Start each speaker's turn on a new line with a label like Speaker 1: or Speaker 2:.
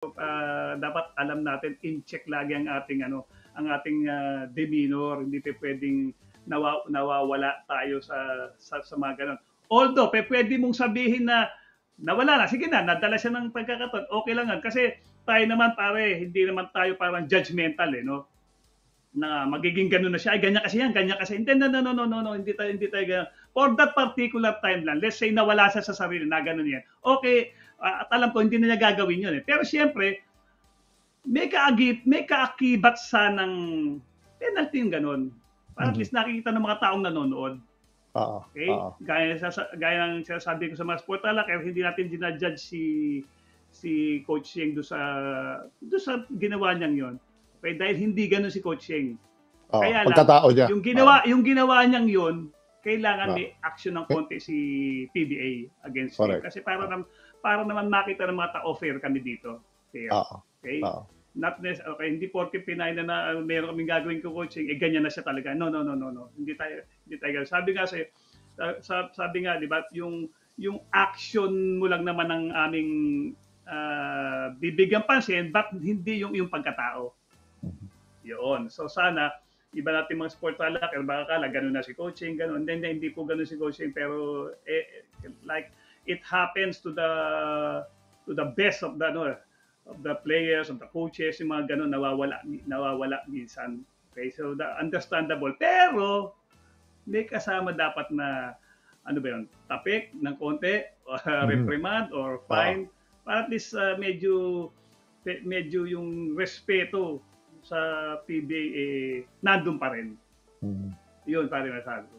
Speaker 1: Dapat alam natin in check lagi ang ating demeanor, hindi pwedeng nawawala tayo sa mga ganun. Although pwede mong sabihin na nawala na, sige na, nadala siya ng pagkakataon, okay lang yan kasi tayo naman pare, hindi naman tayo parang judgmental no, na magiging ganun na siya, ay ganyan kasi yan, ganyan kasi. Hindi, no, hindi tayo ganyan. For that particular time lang, let's say nawala siya sa sarili na ganun yan. Okay, at alam ko hindi na niya gagawin yun Pero siyempre, may kaakibat sanang penalty yung ganun. Para at least nakikita ng mga taong nanonood. Okay? Gaya ng sinasabi ko sa mga sport kaya hindi natin dinajudge si Coach Yeng doon sa ginawa niyang yon. Okay, dahil hindi gano'n si Coach Yeng. Kaya lang,
Speaker 2: niya.
Speaker 1: yung ginawa niyang yon, kailangan may action ng konti si PBA against him. Kasi para naman makita ng mga tao fair kami dito. Fair. Okay? Not okay, hindi porke pinay na meron kaming gagawin ko coaching, ganyan na siya talaga. No. Hindi tayo sabi nga, di ba, yung action mo lang naman ang aming bibigyan pansin, but hindi yung pagkatao. Yun. So sana iba natin mga sport talak, baka kala ganun na si coaching, ganun. Hindi po ganun si coaching, pero like it happens to the best of the players, of the coaches, yung mga ganun nawawala minsan. Okay, so understandable. Pero may kasama dapat na tapik ng konti, reprimand or fine, para at least medyo yung respeto sa PBA nandun pa rin. Yun, pare masabi ko.